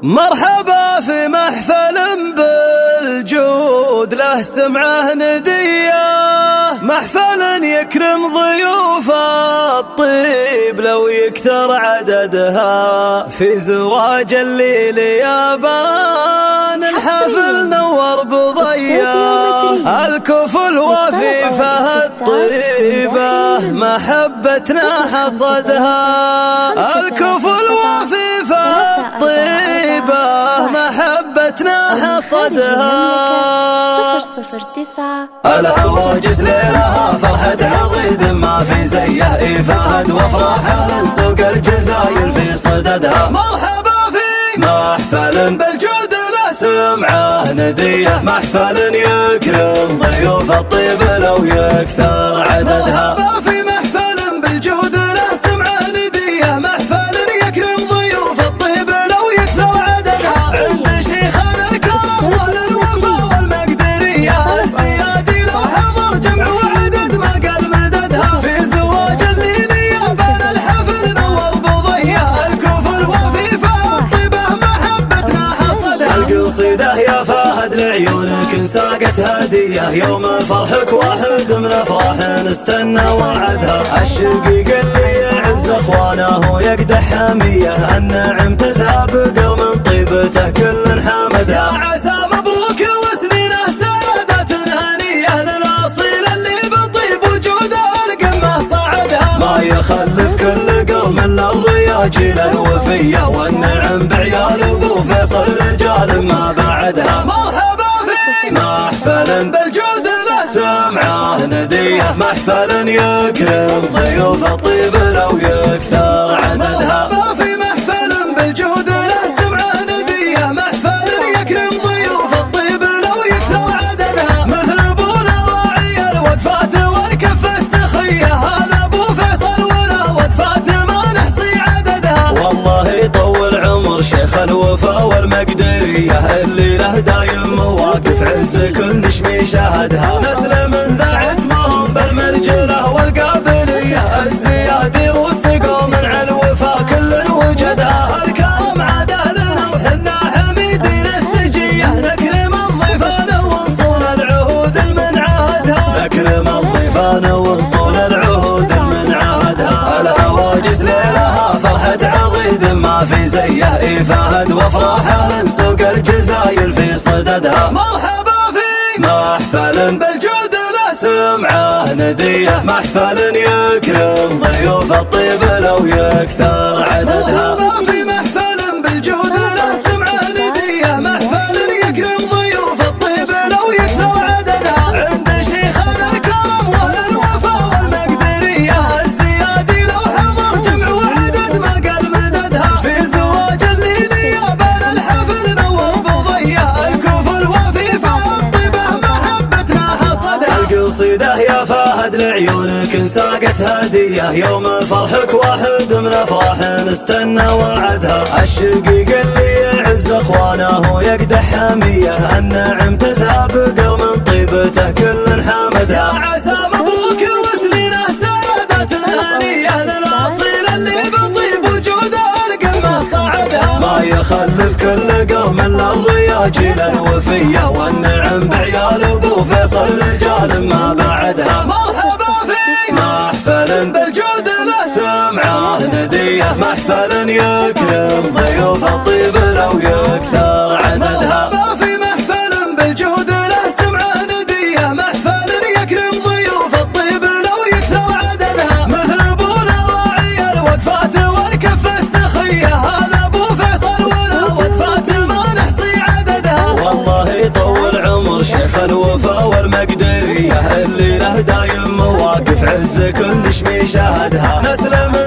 مرحبا في محفل بالجود له سمعه ندية، محفل يكرم ضيوف الطيب لو يكثر عددها، في زواج الليل يابان الحفل نور بضية، الكفل وفيفه الطيبة محبتنا حصدها، الكفل وفيفه الطيبة محبتنا حصدها. 009 الهواجس ليلها فرحة عضيد ما في زيه إفاد وافراحه سوق الجزاير في صددها. مرحبا في محفل بالجود له سمعه ندية، محفل يكرم ضيوف الطيب لو يكثر عددها. مرحبا في محفل بالجود له سمعه ندية، محفل يكرم ضيوف الطيب لو يكثر عددها. عند شيخنا الكرم والوفا والمقدرية السيادي لو حضر جمع وعدد ما قل مددها، في زواج الليل يابان الحفل نور بضية، الكفل وفيفه الطيبة محبتنا حصدها. القصيدة يا فهد لعيونك ساقت هدية، يوم فرحك واحد من افراح نستنى وعدها، الشقيق اللي يعز اخوانه ويقدح حمية، النعم تزهى بقر من طيبته كل حمدها. يا عسى مبروك وسنينه سعادة هنية، للاصيل اللي بطيب وجوده القمة صعدها، ما يخلف كل قوم الا الرياجيل الوفية، والنعم بعيال ابو فيصل رجال ما بعدها. مرحبا في محفل بالجود له سمعه ندية، محفل يكرم ضيوف الطيب لو يكثر عددها. في محفل بالجود له سمعه ندية، محفل يكرم ضيوف الطيب لو يكثر عددها، مثل ابونا راعي الوقفات والكف السخية، هذا ابو فيصل ولا وقفات ما نحصي عددها. والله يطول عمر شيخ الوفا والمقدرية، اللي له دايم مواقف عز كل نشمي شاهدها، نسل من ذا اسمهم بالمرجلة والقابلية، الزيادي والثقو من الوفا كل وجدها، الكرم عاده لنا وحنا حميدين السجية، نكرم الضيفان ونصون العهود المن عهدها، نكرم الضيفان ونصون العهود المن عهدها. الهواجس ليلها فرحة عضيد ما في زيه إفاد وافراحه سوق الجزاير في صددها. مرحبا في محفل بالجود له سمعه ندية، محفل يكرم ضيوف الطيب لو يكثر عددها. في محفل بالجود له سمعه ندية، محفل يكرم ضيوف الطيب لو يكثر عددها، عند شيخنا الكرم والوفا والمقدرية الزيادي لو حضر جمع وعدد ما قل مددها، في زواج الليل يابان الحفل نور بضية، الكفل وفيفه الطيبة محبتنا حصدها. القصيدة يا فهد لعيونك ساقت هدية، يوم فرحك واحد من افراح نستنى وعدها، الشقيق اللي يعز اخوانه ويقدح حمية، النعم تزهى بقر من طيبته كل حمدها. يا عسى مبروك وسنينه سعادة هنية، للاصيل اللي بطيب وجوده القمة صعدها، ما يخلف كل قوم الا الرياجيل الوفية، والنعم بعيال ابو فيصل رجال ما بعدها. مرحبا في محفل بالجود له سمعه ندية، محفل يكرم ضيوف الطيب لو يكثر عددها. في محفل بالجود له سمعه ندية، محفل يكرم ضيوف الطيب لو يكثر عددها، مثل ابونا راعي الوقفات والكف السخية، هذا ابو فيصل ولا وقفات ما نحصي عددها. والله يطول عمر شيخ الوفا والمقدرية، اللي له دايم مواقف عز كل نشمي شاهدها، نسل من